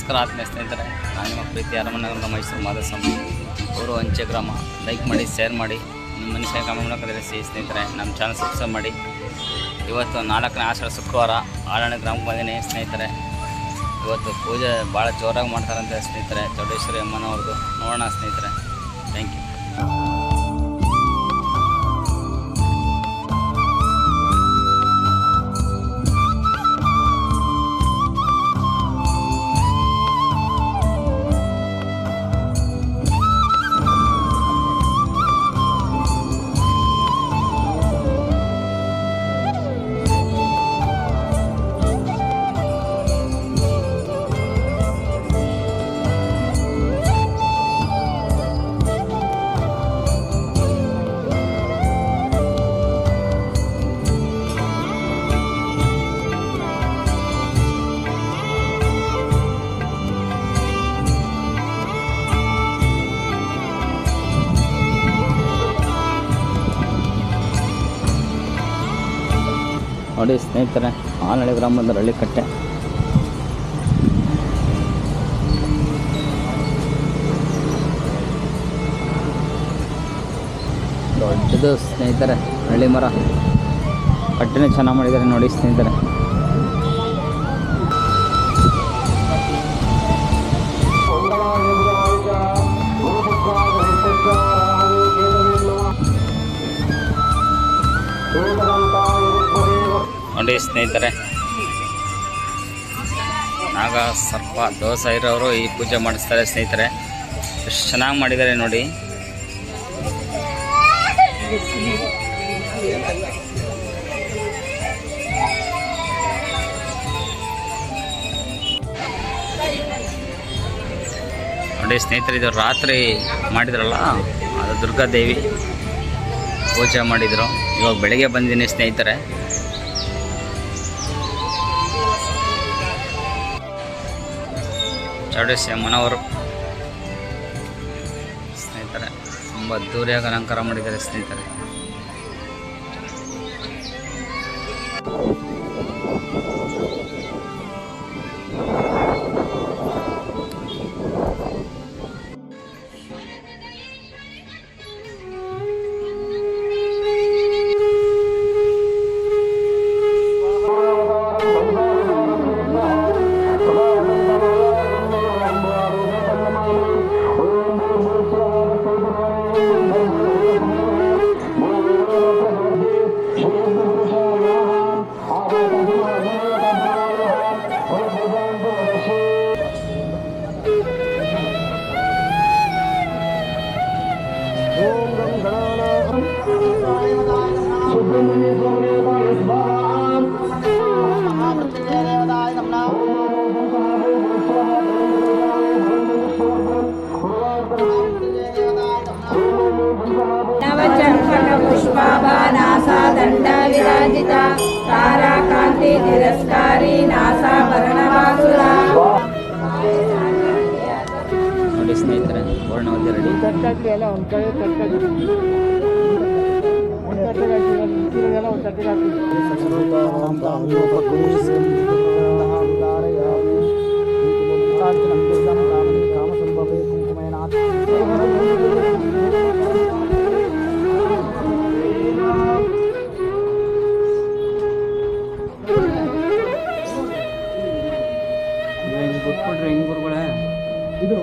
ನಮಸ್ಕಾರ ಆತ್ಮೀಯ ಸ್ನೇಹಿತರೆ, ನಾನು ನಿಮ್ಮ ಪ್ರೀತಿ ಅರಮನಗರದ ಮೈಸೂರು ಮಾಧಸ್ವಾಮಿ. ಊರು ಅಂಚೆ ಗ್ರಾಮ. ಲೈಕ್ ಮಾಡಿ, ಶೇರ್ ಮಾಡಿ, ನಿಮ್ಮ ಮನುಷ್ಯ ಕಮೆಂಟ್ ತಿಳಿಸಿ ಸ್ನೇಹಿತರೆ. ನಮ್ಮ ಚಾನಲ್ ಸಬ್ಸ್ಕ್ರೈಬ್ ಮಾಡಿ. ಇವತ್ತು 4ನೇ ಆಷಾಢ ಶುಕ್ರವಾರ ಆಳಾಣೆ ಗ್ರಾಮಕ್ಕೆ ಬಂದಿನಿ ಸ್ನೇಹಿತರೆ. ಇವತ್ತು ಪೂಜೆ ಭಾಳ ಜೋರಾಗಿ ಮಾಡ್ತಾರಂತೆ ಸ್ನೇಹಿತರೆ, ಚೌಡೇಶ್ವರಿ ಅಮ್ಮನವ್ರದ್ದು. ನೋಡೋಣ ಸ್ನೇಹಿತರೆ. Thank you. ನೋಡಿ ಸ್ನೇಹಿತರೆ, ಆನಹಳ್ಳಿ ಗ್ರಾಮದ ಹಳ್ಳಿಕಟ್ಟೆ. ದೊಡ್ಡದು ಸ್ನೇಹಿತರೆ ಹಳ್ಳಿ ಮರ. ಕಟ್ಟೆನೇ ಚೆನ್ನಾಗಿ ಮಾಡಿದ್ದಾರೆ ನೋಡಿ ಸ್ನೇಹಿತರೆ. ನೋಡಿ ಸ್ನೇಹಿತರೆ, ನಾಗ ಸರ್ಪ ದೋಸ ಇರೋರು ಈ ಪೂಜೆ ಮಾಡಿಸ್ತಾರೆ ಸ್ನೇಹಿತರೆ. ಎಷ್ಟು ಚೆನ್ನಾಗಿ ಮಾಡಿದ್ದಾರೆ ನೋಡಿ. ನೋಡಿ ಸ್ನೇಹಿತರೆ, ಇದು ರಾತ್ರಿ ಮಾಡಿದ್ರಲ್ಲ, ಅದು ದುರ್ಗಾದೇವಿ ಪೂಜೆ ಮಾಡಿದರು. ಇವಾಗ ಬೆಳಗ್ಗೆ ಬಂದಿದ್ದೀನಿ ಸ್ನೇಹಿತರೆ. ಚೌಡೇಶ್ವರಿ ಅಮ್ಮನವರು ಸ್ನೇಹಿತರೆ ತುಂಬ ಅದ್ದೂರಿಯಾಗಿ ಅಲಂಕಾರ ಮಾಡಿದ್ದಾರೆ ಸ್ನೇಹಿತರೆ. पुष्पाभानासा दंड विराजिता ताराकांति तिरस्कारी नासा वर्णवासुरा. ನೋಡಿ ಸ್ನೇಹಿತರೆ, ವರ್ಣವಲ್ಲಿ ರೆಡಿ. ಹೆಂಗ್ ಗುರುಗಳೇ ಇದು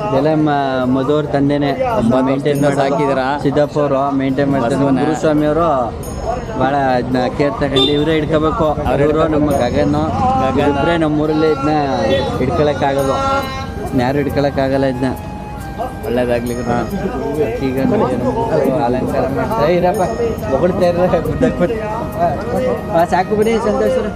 ಇದೆಲ್ಲ ಮಧುವ್ರ ತಂದೆನೆ ಮೇಂಟೈನ್ ಮಾಡಿ ಹಾಕಿದಾರ. ಸಿದ್ದಪ್ಪ ಅವರು ಮೇಂಟೈನ್ ಮಾಡ್ತಾರೆ. ಗುರುಸ್ವಾಮಿ ಅವರು ಭಾಳ ಇದನ್ನ ಕೇರ್ ತಗೊಂಡು ಇವರೇ ಹಿಡ್ಕೋಬೇಕು. ಅವರು ನಮ್ಮ ಗಗನ ಇಬ್ಬರೇ ನಮ್ಮೂರಲ್ಲಿ ಇದನ್ನ ಹಿಡ್ಕೊಳಕ್ಕಾಗಲ್ಲ, ಯಾರು ಹಿಡ್ಕೊಳಕ್ಕಾಗಲ್ಲ ಇದನ್ನ. ಒಳ್ಳೇದಾಗ್ಲಿ. ಈಗ ಅಲಂಕಾರ ಮಾಡ್ತಾ ಇರಪ್ಪ, ಹೊಗಳ್ತಾ ಇರ. ಸಾಕು ಬನ್ನಿ ಸಂತೋಷರು.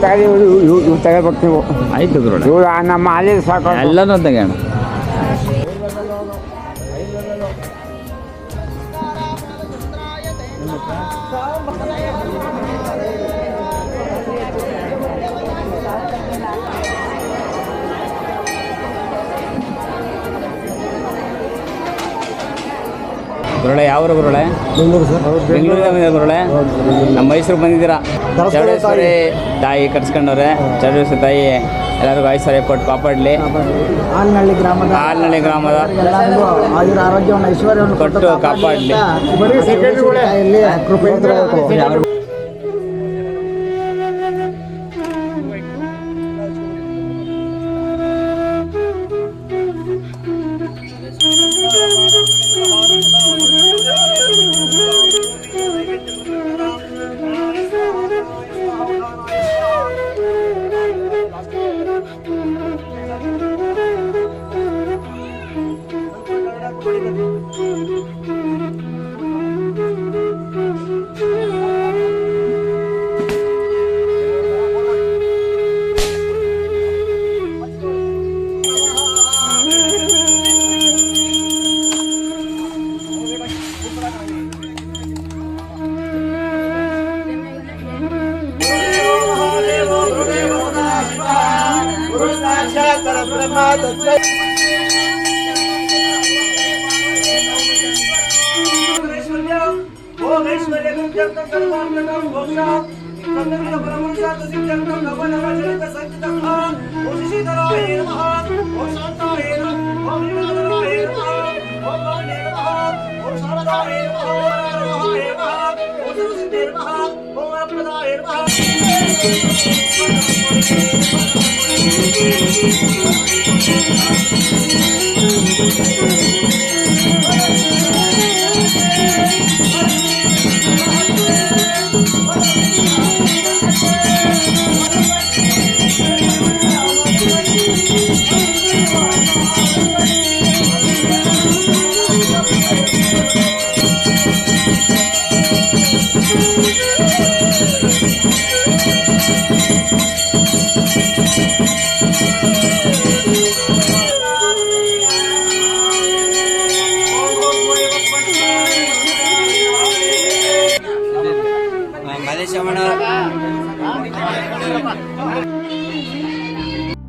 ತಗೋಬೇಕು ನೀವು. ಆಯ್ತು ಗುರುಳೆ, ಇವ್ರು ನಮ್ಮ ಅಲ್ಲಿ ಸಾಕು. ಎಲ್ಲನೂ ತೆಗೋಣ. ಗುರುಳೆ ಯಾವ ಗುರುಳೆ? ಬೆಂಗಳೂರು ಸರ್. ಬೆಂಗಳೂರಿಂದ ಬಂದಿದೆ ಗುರುಳೆ. ನಮ್ಮ ಮೈಸೂರಿಗೆ ಬಂದಿದ್ದೀರಾ. ಚೌಡೇಶ್ವರಿ ತಾಯಿ ಕಟ್ಸ್ಕೊಂಡವ್ರೆ. ಚೌಡೇಶ್ವರಿ ತಾಯಿ ಎಲ್ಲರಿಗೂ ಐಶ್ವರ್ಯ ಕೊಟ್ಟು ಕಾಪಾಡಲಿ. ಹಾಲ್ನಳ್ಳಿ ಗ್ರಾಮದ ಎಲ್ಲರಿಗೂ ಆಯುರ ಆರೋಗ್ಯವನ್ನು ಐಶ್ವರ್ಯವನ್ನು ಕೊಟ್ಟು ಕಾಪಾಡಲಿ. ಕೃಪೆ.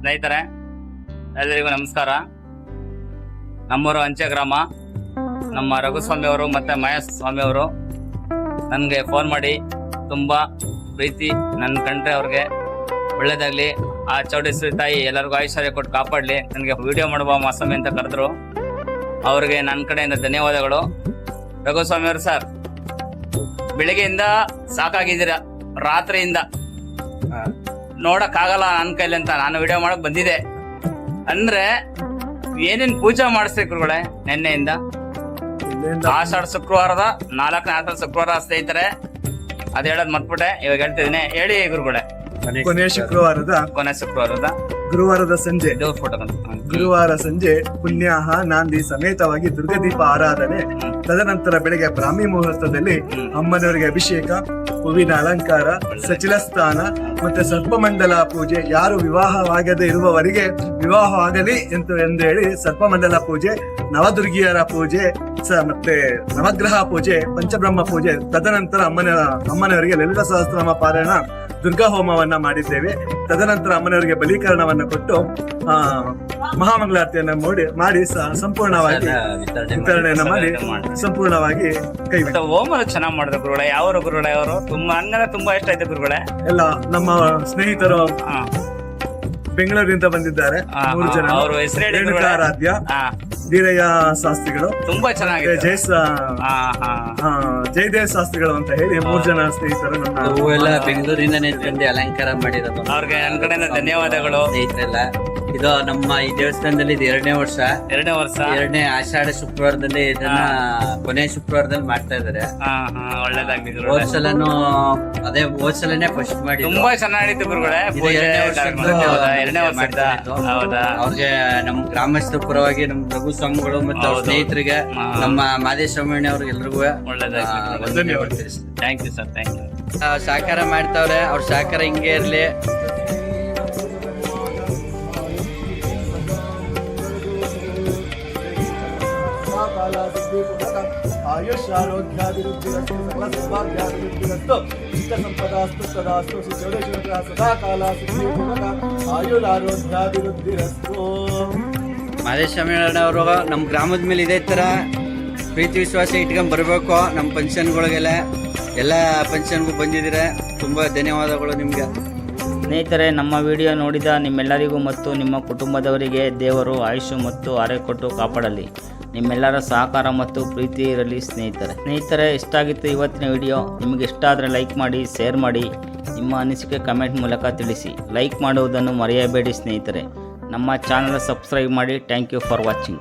ಸ್ನೇಹಿತರೆ ಎಲ್ಲರಿಗೂ ನಮಸ್ಕಾರ. ನಮ್ಮೂರು ಅಂಚೆ ಗ್ರಾಮ. ನಮ್ಮ ರಘುಸ್ವಾಮಿ ಅವರು ಮತ್ತು ಮಹೇಶ್ ಸ್ವಾಮಿ ಅವರು ನನಗೆ ಫೋನ್ ಮಾಡಿ ತುಂಬ ಪ್ರೀತಿ ನನ್ನ ಕಂಡ್ರೆ ಅವ್ರಿಗೆ ಒಳ್ಳೇದಾಗಲಿ, ಆ ಚೌಡೇಶ್ವರಿ ತಾಯಿ ಎಲ್ಲರಿಗೂ ಐಶ್ವರ್ಯ ಕೊಟ್ಟು ಕಾಪಾಡಲಿ, ನನಗೆ ವಿಡಿಯೋ ಮಾಡುವ ಮಾಸ್ವಾಮಿ ಅಂತ ಕರೆದ್ರು. ಅವ್ರಿಗೆ ನನ್ನ ಕಡೆಯಿಂದ ಧನ್ಯವಾದಗಳು. ರಘುಸ್ವಾಮಿ ಅವರು ಸರ್, ಬೆಳಿಗ್ಗೆಯಿಂದ ಸಾಕಾಗಿದ್ದೀರ, ರಾತ್ರಿಯಿಂದ ನೋಡಕ್ಕಾಗಲ್ಲ ನನ್ನ ಕೈಲಿ ಅಂತ ನಾನು ವಿಡಿಯೋ ಮಾಡಕ್ ಬಂದಿದೆ. ಅಂದ್ರೆ ಏನೇನ್ ಪೂಜೆ ಮಾಡಿಸ್ತೀವಿ ಗುರುಗಳೇ ನಿನ್ನೆಯಿಂದ? ಆಷಾಢ ಶುಕ್ರವಾರದ 4ನೇ ಆಷಾಢ ಶುಕ್ರವಾರ ಸ್ನೇಹಿತರೆ, ಅದ್ ಹೇಳೋದ್ ಮರ್ಬಿಟ್ಟೆ, ಇವಾಗ ಹೇಳ್ತಿದ್ದೀನಿ, ಹೇಳಿ ಗುರುಗಳೇ. ಕೊನೆ ಶುಕ್ರವಾರದ ಗುರುವಾರದ ಸಂಜೆ ಗುರುವಾರ ಸಂಜೆ ಪುಣ್ಯಾಹ ನಾಂದಿ ಸಮೇತವಾಗಿ ದುರ್ಗದೀಪ ಆರಾಧನೆ, ತದನಂತರ ಬೆಳಗ್ಗೆ ಬ್ರಾಹ್ಮಿ ಮುಹೂರ್ತದಲ್ಲಿ ಅಮ್ಮನವರಿಗೆ ಅಭಿಷೇಕ, ಹೂವಿನ ಅಲಂಕಾರ, ಸಚಿಲ ಸ್ನಾನ ಮತ್ತೆ ಸರ್ಪಮಂಡಲ ಪೂಜೆ. ಯಾರು ವಿವಾಹವಾಗದೇ ಇರುವವರಿಗೆ ವಿವಾಹವಾಗಲಿ ಎಂದು ಹೇಳಿ ಸರ್ಪಮಂಡಲ ಪೂಜೆ, ನವದುರ್ಗಿಯರ ಪೂಜೆ, ಮತ್ತೆ ನವಗ್ರಹ ಪೂಜೆ, ಪಂಚಬ್ರಹ್ಮ ಪೂಜೆ, ತದನಂತರ ಅಮ್ಮನವರಿಗೆ ಲಲಿತ ಸಹಸ್ರನಾಮ ಪಾರಾಯಣ, ದುರ್ಗಾ ಹೋಮವನ್ನ ಮಾಡಿದ್ದೇವೆ. ತದನಂತರ ಅಮ್ಮನವರಿಗೆ ಬಲೀಕರಣವನ್ನ ಕೊಟ್ಟು ಮಹಾಮಂಗಳಾರತಿಯನ್ನ ಮಾಡಿ ಸಂಪೂರ್ಣವಾಗಿ ವಿತರಣೆಯನ್ನ ಮಾಡಿ ಸಂಪೂರ್ಣವಾಗಿ ಕೈ ಬಿಟ್ಟು ಹೋಮ ಚೆನ್ನಾಗಿ ಮಾಡಿದ್ರು ಗುರುಗಳೇ. ಯಾವ ಗುರುಗಳೇ ಅವರು? ತುಂಬಾ ಹಂಗಂದ್ರೆ ತುಂಬಾ ಇಷ್ಟ ಆಯ್ತು ಗುರುಗಳೇ. ಎಲ್ಲ ನಮ್ಮ ಸ್ನೇಹಿತರು ಬೆಂಗಳೂರಿಂದ ಬಂದಿದ್ದಾರೆ. 3 ಜನ. ಅವ್ರ ಹೆಸರು ರೇಣುಕಾರಾಧ್ಯ, ವೀರಯ್ಯ ಶಾಸ್ತ್ರಿಗಳು, ತುಂಬಾ ಚೆನ್ನಾಗಿದೆ, ಜಯದೇವ್ ಶಾಸ್ತ್ರಿಗಳು ಅಂತ ಹೇಳಿ 3 ಜನ ಸ್ನೇಹಿತರು ನನ್ನ ಹೂವೆಲ್ಲ ಬೆಂಗಳೂರಿಂದನೇ ತಂದು ಅಲಂಕಾರ ಮಾಡಿರೋದು. ಅವ್ರಿಗೆ ನನ್ನ ಕಡೆಯಿಂದ ಧನ್ಯವಾದಗಳು. ಸ್ನೇಹಿತರೆಲ್ಲ, ಇದು ನಮ್ಮ ಈ ದೇವಸ್ಥಾನದಲ್ಲಿ ಇದು 2ನೇ ವರ್ಷ. 2ನೇ ಆಷಾಢ ಶುಕ್ರವಾರದಲ್ಲಿ ಇದನ್ನ ಕೊನೆ ಶುಕ್ರವಾರದಲ್ಲಿ ಮಾಡ್ತಾ ಇದಾರೆ. ಒಳ್ಳೇದಾಗ್ಲಿ. ಹೋದ್ಸಲನೇ ಫಸ್ಟ್ ಮಾಡಿ ತುಂಬಾ ಚೆನ್ನಾಗಿತ್ತು ಗುರುಗಳೇ. ಎರಡನೇ ವರ್ಷದ ಹೌದಾ ಅವ್ರಿಗೆ ನಮ್ಮ ಗ್ರಾಮಸ್ಥರ ಪರವಾಗಿ ನಮ್ಮ ರಘು ಸ್ವಾಮಿಗಳು ಮತ್ತು ಅವ್ರ ಹೌದು. ಸ್ನೇಹಿತರಿಗೆ ನಮ್ಮ ಮಾದೇಶ್ವಾಮಿ ಅವ್ರಿಗೆ ಎಲ್ರಿಗೂ ಒಳ್ಳೇದಾಗಿ thank you sir thank you. ಸಹಕಾರ ಮಾಡ್ತಾವ್ರೆ. ಅವ್ರ ಸಹಕಾರ ಹಿಂಗೆ ಇರ್ಲಿ. ಆಯುಷ್ ಆರೋಗ್ಯಾಭಿವೃದ್ಧಿರಸ್ತು ಸಕಲ ಸೌಭಾಗ್ಯಾಭಿವೃದ್ಧಿರಸ್ತು ಇಷ್ಟ ಸಂಪದಾಸ್ತು ಸದಾಸ್ತು ಶ್ರೀ ಚೌಡೇಶ್ವರ ಸದಾ ಕಾಲ ಸಿದ್ಧಿಪೂರ್ವಕ ಆಯುರಾರೋಗ್ಯಾಭಿವೃದ್ಧಿರಸ್ತು. ಮಾದೇಶ್ವಾಮಿ ಅವರು ನಮ್ಮ ಗ್ರಾಮದ ಮೇಲೆ ಇದೇ ಥರ ಪ್ರೀತಿ ವಿಶ್ವಾಸ ಇಟ್ಕೊಂಡ್ ಬರಬೇಕು. ನಮ್ಮ ಫಂಕ್ಷನ್ಗಳಿಗೆಲ್ಲ ಎಲ್ಲ ಫಂಕ್ಷನ್ಗೂ ಬಂದಿದ್ದೀರ. ತುಂಬ ಧನ್ಯವಾದಗಳು ನಿಮಗೆ. ಸ್ನೇಹಿತರೆ, ನಮ್ಮ ವಿಡಿಯೋ ನೋಡಿದ ನಿಮ್ಮೆಲ್ಲರಿಗೂ ಮತ್ತು ನಿಮ್ಮ ಕುಟುಂಬದವರಿಗೆ ದೇವರು ಆಯುಷ್ಯ ಮತ್ತು ಆರೋಗ್ಯ ಕೊಟ್ಟು ಕಾಪಾಡಲಿ. ನಿಮ್ಮೆಲ್ಲರ ಸಹಕಾರ ಮತ್ತು ಪ್ರೀತಿ ಇರಲಿ ಸ್ನೇಹಿತರೆ ಇಷ್ಟ ಆಗಿತ್ತು ಇವತ್ತಿನ ವಿಡಿಯೋ. ನಿಮಗೆ ಇಷ್ಟ ಆದರೆ ಲೈಕ್ ಮಾಡಿ, ಶೇರ್ ಮಾಡಿ, ನಿಮ್ಮ ಅನಿಸಿಕೆ ಕಮೆಂಟ್ ಮೂಲಕ ತಿಳಿಸಿ. ಲೈಕ್ ಮಾಡುವುದನ್ನು ಮರೆಯಬೇಡಿ ಸ್ನೇಹಿತರೆ. ನಮ್ಮ ಚಾನಲ್ ಸಬ್ಸ್ಕ್ರೈಬ್ ಮಾಡಿ. Thank you for watching.